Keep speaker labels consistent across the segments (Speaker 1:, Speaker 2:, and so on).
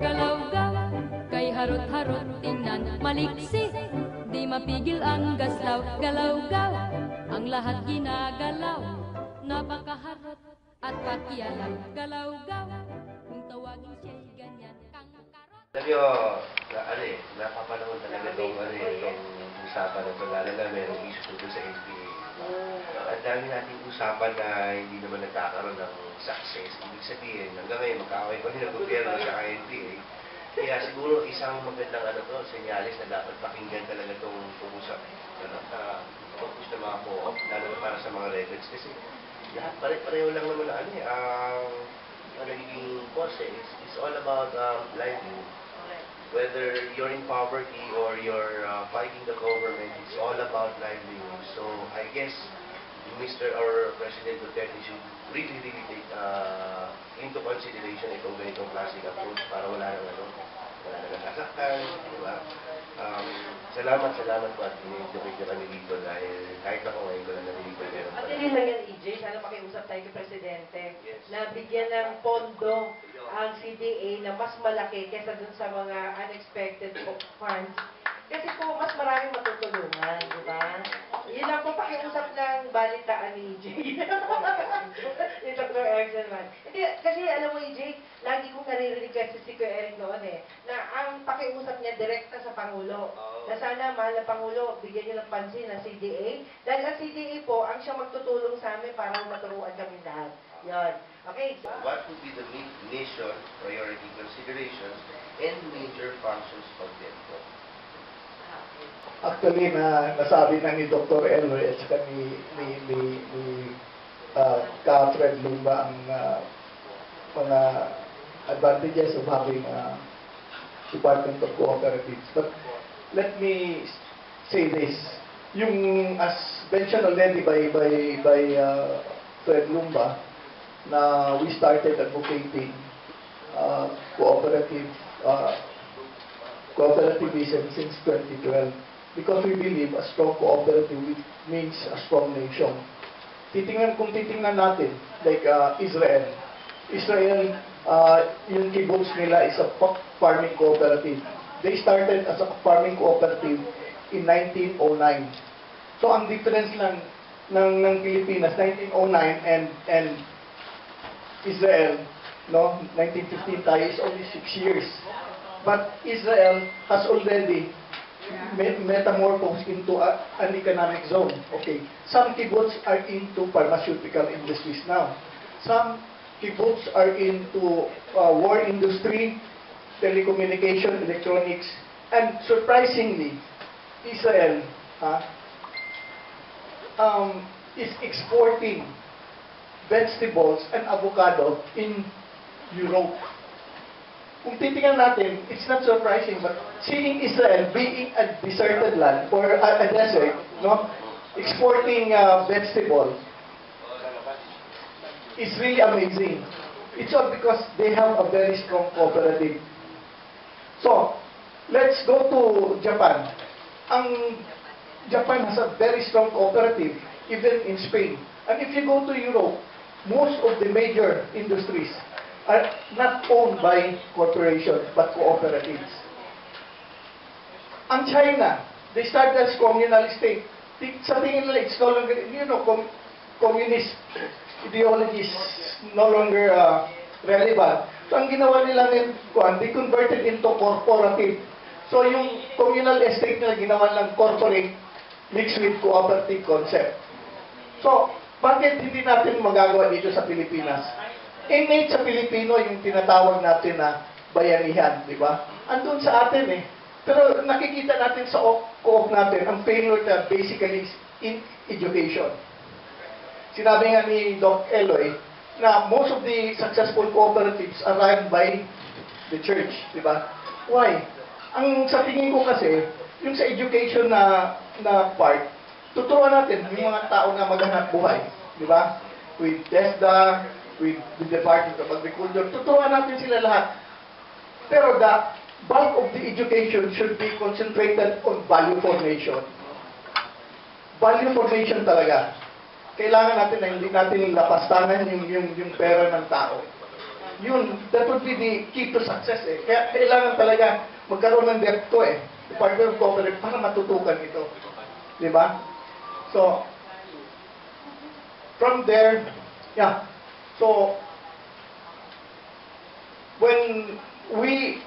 Speaker 1: Galaw-gaw, kay harot-harot tingnan, maliksi, di mapigil ang gaslaw. Galaw-gaw, ang lahat ginagalaw, napakaharot at pakialam. Galaw-gaw, kung tawagin siya'y ganyan, kang karot.
Speaker 2: Alam nyo, napapanahon talaga itong usapan na ito, lalo na merong issue tungkol sa NPA. Ang dami nating usapan na hindi naman nagkakaroon ng success. Ibig sabihin, hanggang ngayon, magkakaway pa rin ang gobyerno sa NPA. Kaya siguro isang magandang senyalis na dapat pakinggan talaga itong usap. Focus na mga co-op, lalo na para sa mga records. Kasi lahat pare-pareho lang naman ang nagiging cause. It's all about livelihood. Whether you're in poverty or you're fighting the government, it's all about livelihood. So I guess Mr. or President Duterte should really take into consideration itong ganitong klaseng approach para wala nang nasasaktan, di ba? Salamat po at in-educate nyo kami dito dahil kahit ako ngayon ko lang narinig ko meron pa.
Speaker 3: At hindi lang yan, EJ, sana makiusap tayo kay Presidente na bigyan ng pondo ang CDA na mas malaki kaysa dun sa mga unexpected funds. Kasi po, mas maraming matutulungan, di ba? Yun lang po pakiusap ng balitaan ni EJ. Ni Dr. Erickson man. Hindi, kasi alam mo, EJ, lagi kong naririnig kasi si Kuya Eric noon na ang pakiusap niya direkta sa Pangulo. Na sana, mahal na Pangulo, bigyan niyo ng pansin ng CDA. Dahil ang CDA po, ang siyang magtutulong sa amin para maturuan kami lahat. Yun. Okay.
Speaker 2: What would be the mission, priority considerations, and major functions of DENPO?
Speaker 4: Actually, nasabi na ni Dr. Eloy at saka ni Fred Lumba ang mga advantages of having a Department of Cooperatives. But let me say this. Yung, as mentioned already by Fred Lumba, na we started advocating cooperativism since 2012 because we believe a strong cooperative means a strong nation. Kung titingnan natin, like Israel, yung kibbutz nila is a farming cooperative. They started as a farming cooperative in 1909. So ang difference lang ng Pilipinas, 1909 and Israel, no, 1915 tayo is only 6 years. But Israel has already metamorphosed into an economic zone. Okay, some kibbutz are into pharmaceutical industries now. Some kibbutz are into war industry, telecommunication, electronics, and surprisingly, Israel is exporting vegetables and avocado in Europe. Kung titingnan natin, it's not surprising, but seeing Israel being a deserted land or a desert, no, exporting vegetables is really amazing. It's all because they have a very strong cooperative. So, let's go to Japan. Japan has a very strong cooperative, even in Spain. And if you go to Europe, most of the major industries are not owned by corporations, but cooperatives. Ang China, they started as communal state. Sa tingin nila, it's no longer, communist ideology is no longer relevant. So ang ginawa nila they converted into corporative. So yung communal estate nila ginawa lang corporate mixed with cooperative concept. So, bakit hindi natin magagawa dito sa Pilipinas? Innate sa Pilipino yung tinatawag natin na bayanihan, di ba? Andun sa atin Pero nakikita natin sa co-op natin, ang failure na basically in education. Sinabi nga ni Doc Eloy na most of the successful cooperatives are run by the church, di ba? Why? Ang sa tingin ko kasi, yung sa education na part, tuturuan natin yung mga tao na maghanap buhay, di ba? With TESDA, with the Department of Agriculture, tuturuan natin sila lahat. Pero the bulk of the education should be concentrated on value formation. Value formation talaga. kailangan natin na hindi natin lapastangan yung pera ng tao. Yun, that would be the key to success eh. Kaya kailangan talaga magkaroon ng DepCo eh, Department of Cooperatives, para matutukan ito. Di ba? So, from there, yeah. So, when we,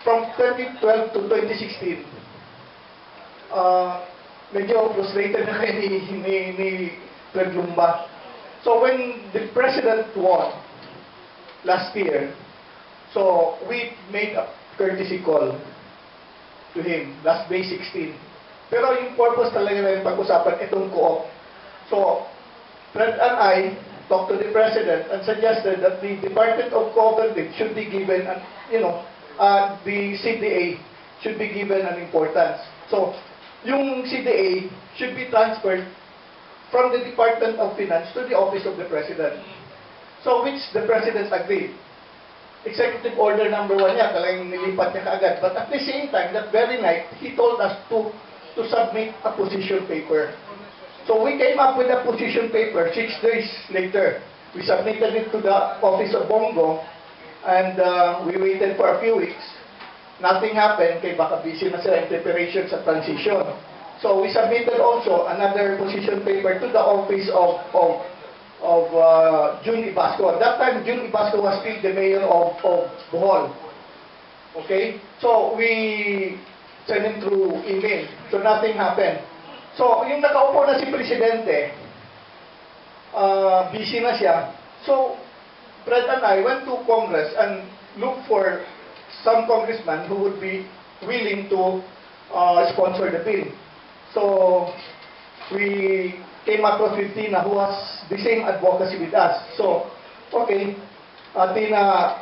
Speaker 4: from 2012 to 2016, medyo frustrated na kayo ni LUMBA. So when the president won last year, so we made a courtesy call to him last May 16. Pero yung purpose talaga na yung pag-usapan itong co-op. So, Fred and I talked to the president and suggested that the Department of Cooperatives should be given, an, the CDA should be given an importance. So, yung CDA should be transferred from the Department of Finance to the Office of the President. So, which the President agreed. Executive Order number 1 niya, talagang nilipat niya kaagad. But at the same time, that very night, he told us to submit a position paper. So, we came up with a position paper 6 days later. We submitted it to the Office of Bongo, and we waited for a few weeks. Nothing happened, kaya baka busy na sila in preparation sa transition. So we submitted also another position paper to the office of June Ibasco. At that time, June Ibasco was still the mayor of Bohol. Okay? So we sent him through email. So nothing happened. So yung nakaupo na si Presidente, busy na siya. So Fred and I went to Congress and looked for some congressman who would be willing to sponsor the bill. So, we came across with Tina, who has the same advocacy with us. So, okay, Tina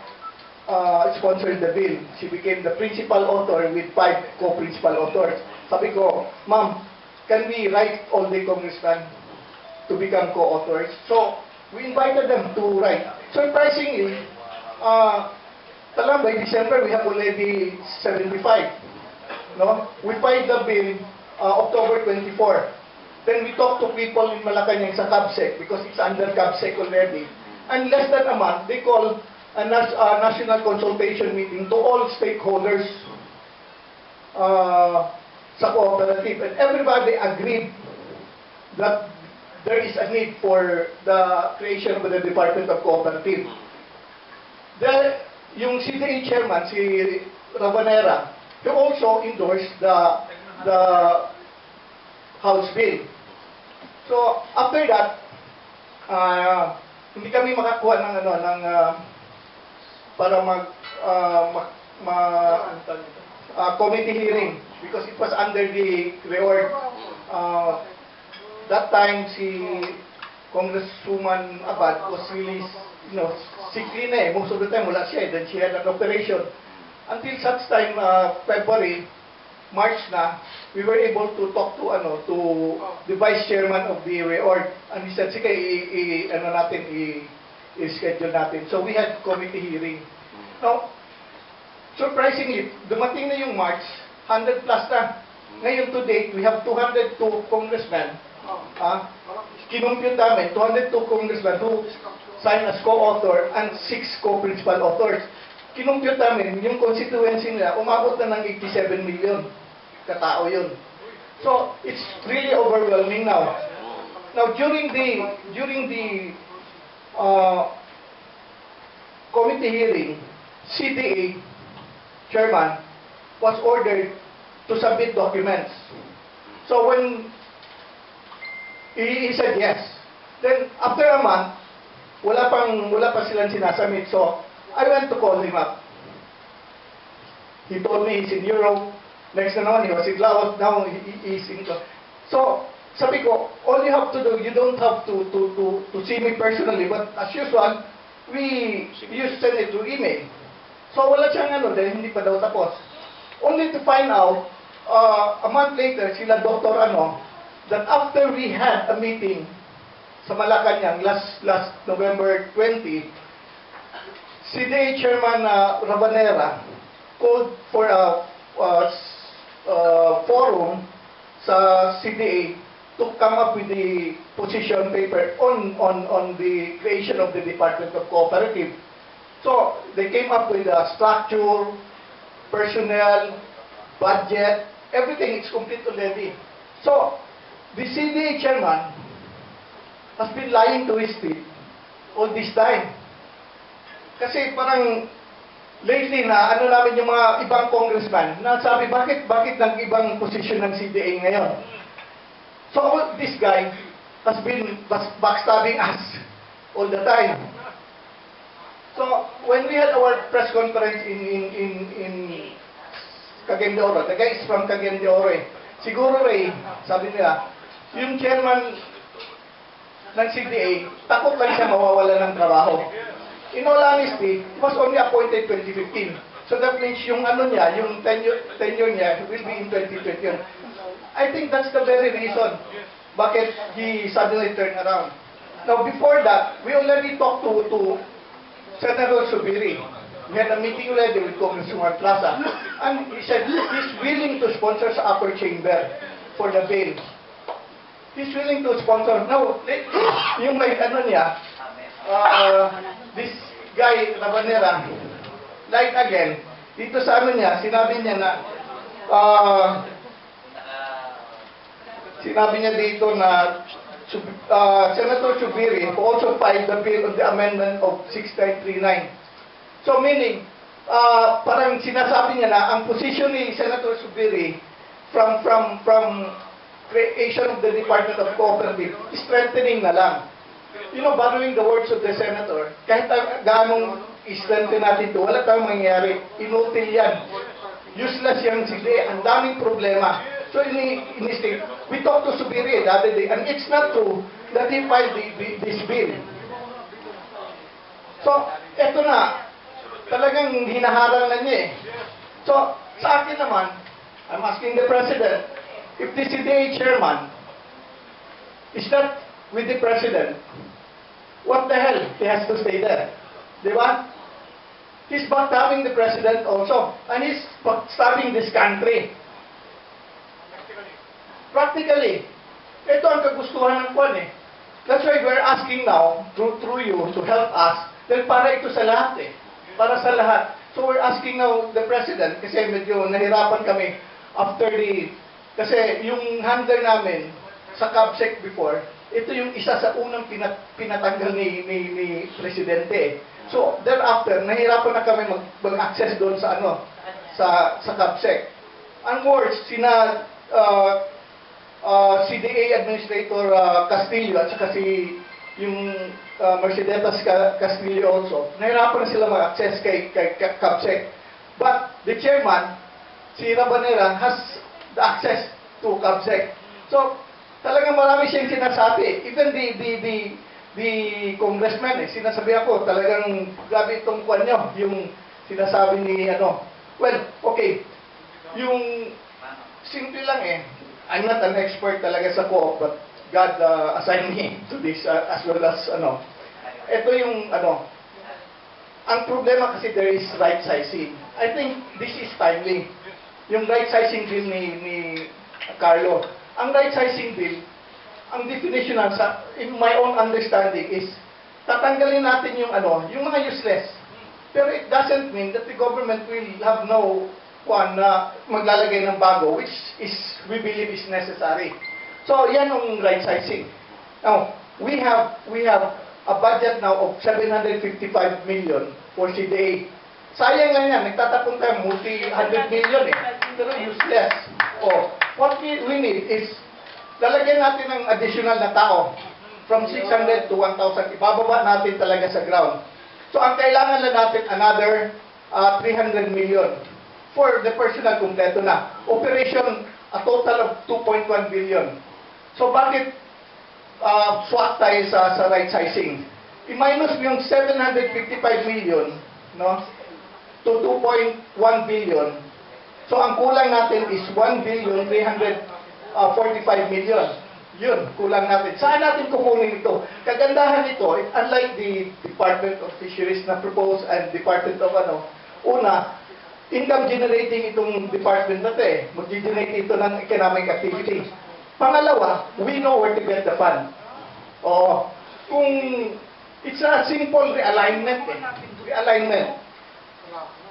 Speaker 4: sponsored the bill. She became the principal author with 5 co-principal authors. Sabi ko, Ma'am, can we write all the congressmen to become co-authors? So, we invited them to write. Surprisingly, by December, we have already 75. No? We filed the bill October 24. Then we talked to people in Malacanang sa CABSEC because it's under CABSEC already. And less than a month, they called a national consultation meeting to all stakeholders sa cooperative. And everybody agreed that there is a need for the creation of the Department of Cooperative. Yung CDA chairman, si Rabanera, he also endorsed the House bill. So after that, hindi kami makakuha ng para committee hearing because it was under the reorg. That time si Congresswoman Abad was really sickly na eh. Most of the time wala siya. Then she had an operation. Until such time, February, March na, we were able to talk to the vice chairman of the reorg. And he said, sige, i-schedule natin. So we had committee hearing. Now, surprisingly, dumating na yung March, 100 plus na. Ngayon to date, we have 202 congressmen. Kinumpute namin, 202 congressmen who signed as co-author and 6 co-principal authors. Kinumpute namin, yung constituency nila, umabot na ng 87 million katao yun. So, it's really overwhelming now. Now, during the committee hearing, CDA chairman was ordered to submit documents. So, when he said yes, then after a month, wala pa silang sinasubmit. So, I went to call him up. He told me he's in Europe. Next na naman, he was in Laos. Now, he's in... So, sabi ko, all you have to do, you don't have to see me personally, but as usual, we used to send it through email. So, wala siyang dahil hindi pa daw tapos. Only to find out, a month later, sila Dr. that after we had a meeting sa Malacanang last November 20, CDA Chairman Rabanera called for a forum sa CDA to come up with the position paper on the creation of the Department of Cooperative. So they came up with a structure, personnel, budget, everything is complete already. So the CDA chairman has been lying to his team all this time. Kasi parang lately na ano namin yung mga ibang congressman na sabi bakit nag-ibang posisyon ng CDA ngayon. So this guy has been backstabbing us all the time. So when we had our press conference in Cagayan de Oro, the guy is from Cagayan de Oro eh. Siguro Ray, sabi nila, yung chairman ng CDA, takot lang siya mawawala ng trabaho. In all honesty, he was only appointed 2015. So that means yung ano niya, yung tenure niya will be in 2021. I think that's the very reason bakit he suddenly turned around. Now before that, we already talked to Senator Subiri. We had a meeting already with Congressman Plaza. And he said he's willing to sponsor sa upper chamber for the bill. He's willing to sponsor. Now, yung may ano niya, this guy, Rabanera, like again, dito sa ano niya, sinabi niya na, sinabi niya dito na Senator Subiri also filed the bill on the amendment of 6939. So meaning, parang sinasabi niya na ang position ni Senator Subiri from creation of the Department of Cooperative, strengthening na lang. You know, borrowing the words of the Senator, kahit ganong i-strengthen natin ito, wala tayong mangyayari. Inutil yan. Useless yan sige. Ang daming problema. So, in-state, we talked to Subiri the other day, and it's not true that he filed this bill. So, eto na. Talagang hinaharang na niya eh. So, sa akin naman, I'm asking the President, if the CDA chairman is not with the President, what the hell? He has to stay there. Di ba? He's backstabbing the President also. And he's backstabbing this country. Practically. Ito ang kagustuhan ng kwan eh. That's why we're asking now, through you, to help us, dahil para ito sa lahat eh. Para sa lahat. So we're asking now the President, kasi medyo nahirapan kami after kasi yung handler namin sa CABSEC before, ito yung isa sa unang pinatanggal ni Presidente. So thereafter, nahirapan na kami mag-access doon sa sa CABSEC. Ang words, sina CDA Administrator Castillo at saka si yung Mercedes Castillo also, nahirapan na sila mag-access kay CABSEC. But the chairman, si Rabanera, has the access to CABSEC. So, talagang marami siyang sinasabi. Even the congressman, sinasabi ako, talagang grabe itong kwan nyo, yung sinasabi ni well, okay, yung simple lang I'm not an expert talaga sa co-op, but God assigned me to this as well as ito yung ang problema kasi there is right sizing. I think this is timely. Yung right sizing bill ni Carlo. Ang right sizing bill, ang definition in my own understanding is tatanggalin natin yung yung mga useless. Pero it doesn't mean that the government will have no na maglalagay ng bago, which is we believe is necessary. So yan ang right sizing. Now, we have a budget now of 755 million for CDA. Sayang nga yan, nagtatapon tayo multi-100 million pero useless. What we need is lalagyan natin ng additional na tao from 600 to 1,000. Ibababa natin talaga sa ground. So ang kailangan lang natin another 300 million for the personal kumpleto na. Operation, a total of 2.1 billion. So bakit swak tayo sa right sizing? I-minus mo yung 755 million to 2.1 billion. So ang kulang natin is 1,345 million. Yun, kulang natin. Saan natin kukunin ito? Kagandahan nito, unlike the Department of Fisheries na propose and Department of una, income generating itong department na ito mag-generate ito ng economic activity. Pangalawa, we know where to get the fund. O, kung it's a simple realignment eh. Realignment.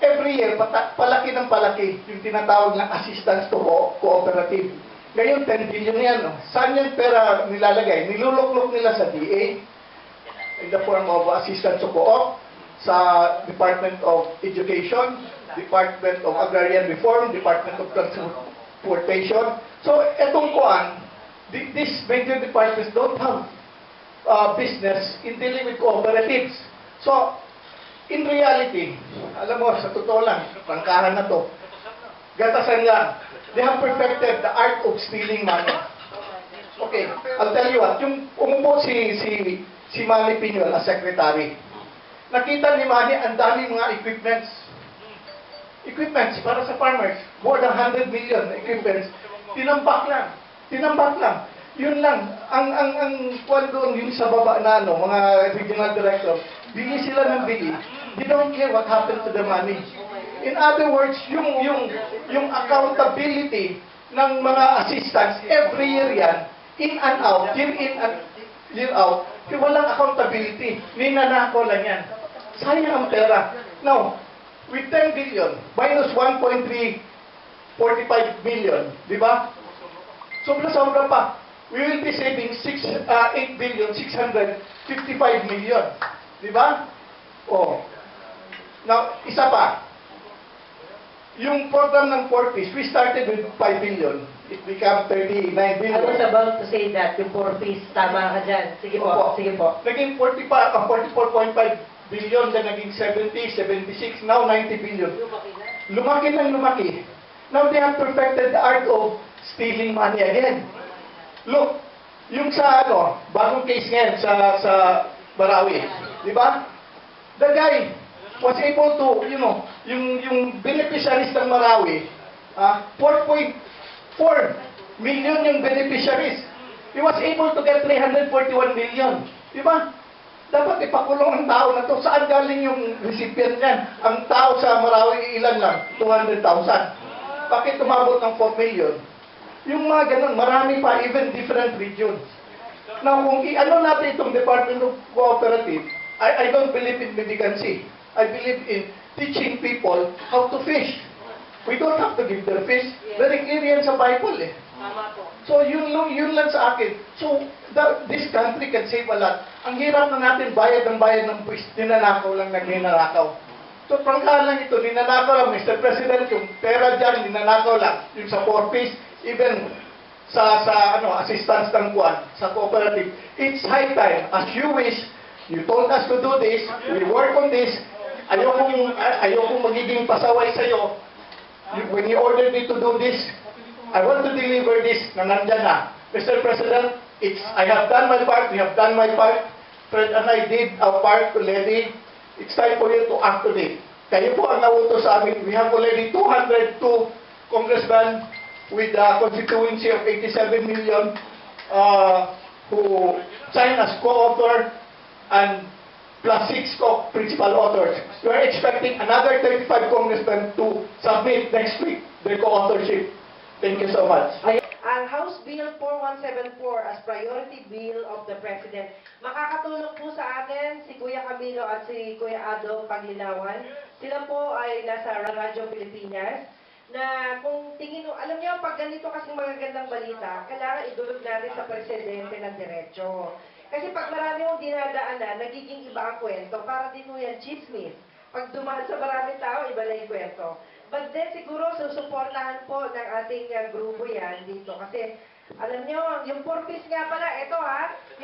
Speaker 4: Every year, palaki ng palaki yung tinatawag ng assistance to cooperative. Ngayon, 10 billion yan. No? Saan yung pera nilalagay? Niluloklok nila sa DA in the form of assistance to co-op, sa Department of Education, Department of Agrarian Reform, Department of Transportation. So, etong kuan, these major departments don't have business in dealing with cooperatives. So, in reality, alam mo, sa totoo lang, prangkahan na to, gatasan lang, they have perfected the art of stealing money. Okay, I'll tell you what, yung umupo si Manny Piñol as secretary, nakita ni Manny ang daming mga equipments para sa farmers, more than 100 million equipments, tinambak lang. Yun lang, ang kwan doon, yung sa baba na mga regional director, bili sila ng bili. They don't care what happened to the money. In other words, yung accountability ng mga assistants, every year yan, in and out, year in and year out, walang accountability. Ninanako lang yan. Sayang ang pera. Now, with 10 billion, minus 1.345 billion, di ba? Sobra pa. We will be saving 8 billion, 655 million. Di ba? Oh. Now, isa pa. Yung program ng 4Ps, we started with 5 billion. It became 39 billion.
Speaker 3: I was about to say that, yung 4Ps, tama ka dyan. Sige po,
Speaker 4: Opo.
Speaker 3: sige po.
Speaker 4: Naging 44.5 billion, then naging 70, 76, now 90 billion. Lumaki ng lumaki. Now they have perfected the art of stealing money again. Look, yung sa bagong case ngayon sa Marawi, di ba? The guy was able to, yung beneficiaries ng Marawi, 4.4 million yung beneficiaries. He was able to get 341 million. Di ba? Dapat ipakulong ang tao na to. Saan galing yung recipient niyan? Ang tao sa Marawi, ilan lang? 200,000. Bakit tumabot ng 4 million? Yung mga ganun, marami pa, even different regions. Now, kung i-ano natin itong Department of Cooperative, I don't believe in medicancy. I believe in teaching people how to fish. We don't have to give their fish. Very clear yan sa Bible eh. So, yun lang sa akin. So, this country can save a lot. Ang hirap na natin, bayad ng buwis, ninanakaw lang na ninanakaw. So, prangkahan lang ito, ninanakaw lang, Mr. President, yung pera dyan, ninanakaw lang. Yung sa 4Ps, even sa assistance ng kuwan, sa cooperative. It's high time. As you wish, you told us to do this, we work on this, ayokong magiging pasaway sa'yo. When you ordered me to do this, I want to deliver this na nandyan na. Mr. President, I have done my part, we have done my part, Fred and I did our part already. It's time for you to activate. Kayo po ang nautos sa amin. We have already 202 congressmen with a constituency of 87 million who signed as co-author and plus 6 principal authors. We are expecting another 35 congressmen to submit next week their co-authorship. Thank you so much.
Speaker 3: Ang House Bill 4174 as priority bill of the President. Makakatulong po sa atin si Kuya Camilo at si Kuya Ado Paglinawan. Sila po ay nasa Radyo Pilipinas. Na kung tingin mo, alam niyo, pag ganito kasing magagandang balita, kailangan idulog natin sa Presidente ng diretso. Kasi pag marami mong dinadaanan, nagiging iba ang kwento. Para din mo yan chismis. Pag dumaan sa maraming tao, iba na yung kwento. But then siguro susuportahan po ng ating grupo yan dito. Kasi alam niyo, yung 4Ps nga pala, ito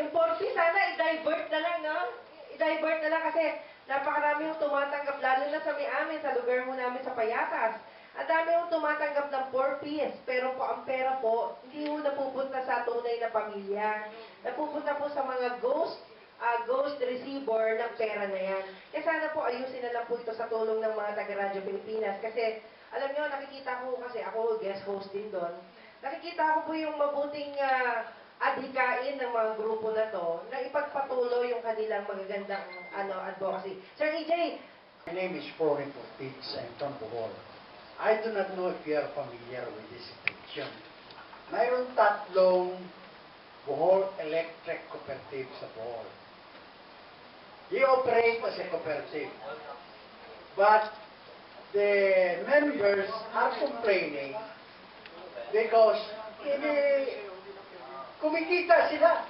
Speaker 3: yung 4Ps sana i-divert na lang, no? I-divert na lang kasi napakarami yung tumatanggap, lalo na sa amin, sa lugar mo namin sa Payatas. Ang dami yung tumatanggap ng 4Ps, pero po ang pera po, hindi mo napupunta sa tunay na pamilya. Napupunta po sa mga ghost receiver ng pera na yan. Kaya sana po ayusin na lang po ito sa tulong ng mga taga-Radyo Pilipinas. Kasi, alam nyo, nakikita ko kasi ako guest host din doon. Nakikita ko po yung mabuting adhikain ng mga grupo na to na ipagpatuloy yung kanilang magagandang advocacy. Sir EJ!
Speaker 5: My name is Florent Ortiz. I'm from Bohol. I do not know if you are familiar with this situation. mayroon tatlong Bohol Electric Cooperative sa Bohol. They operate as a cooperative. But the members are complaining because kumikita sila.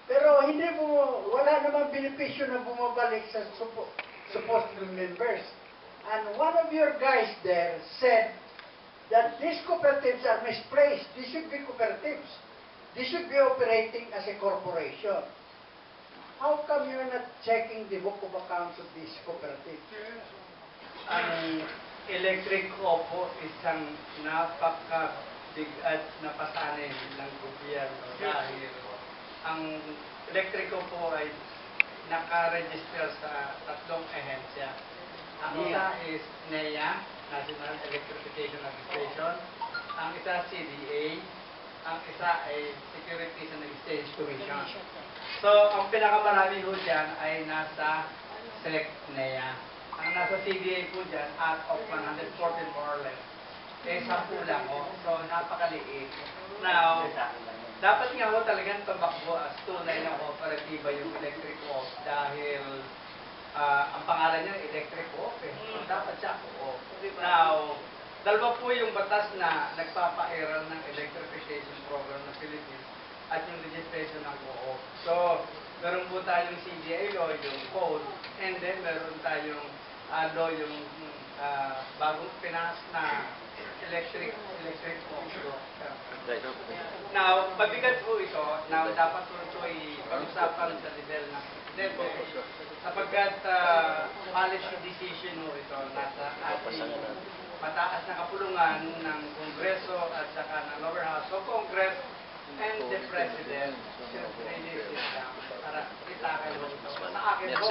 Speaker 5: Pero wala namang benepisyo na bumabalik sa supposed members. And one of your guys there said that these cooperatives are misplaced. These should be cooperatives. They should be operating as a corporation. How come you're not checking the book of accounts of these cooperatives?
Speaker 6: Ang electric po isang napakabigat na pasanin ng gobyerno dahil ang electric po ay nakaregister sa tatlong ehensya. Ang isa is NEA, National Electrification Administration. Ang isa CDA. Ang isa ay Securities and Exchange Commission. So, ang pinakamarami po dyan ay nasa SEC-NEA. Ang nasa CDA po dyan, out of 114 more or less, eh 10 lang o. So, napakaliit. Now, dapat nga ho talagang tumakbo as tunay na kooperatiba yung electric co-op dahil ang pangalan niya electric co-op eh. So, dapat siya co-op. Now, dalawa po yung batas na nagpapairal ng electrification program ng Philippines at yung registration ng co-op. So, meron po tayong CDA law, yung code, and then meron tayong law, yung bagong pinas na electric co-op. Now, mabigat po ito, now dapat po ito i-pag-usapan sa level ng presidente sapagkat policy decision mo ito nasa ating mataas na kapulungan ng Kongreso at saka ng lower house of Congress and the President should release it down para itakal mo ito. Sa akin po,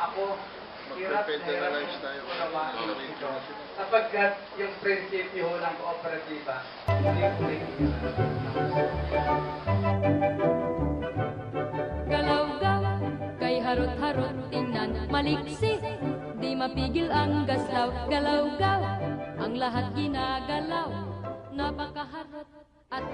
Speaker 6: ako, hirap unawaan ito sapagkat yung prinsipyo ng kooperatiba hindi ko
Speaker 1: Galaw-gaw, kay harot-harot tingnan maliksi, di mapigil ang gaslaw. Galaw-gaw, ang lahat ginagalaw, napakaharot at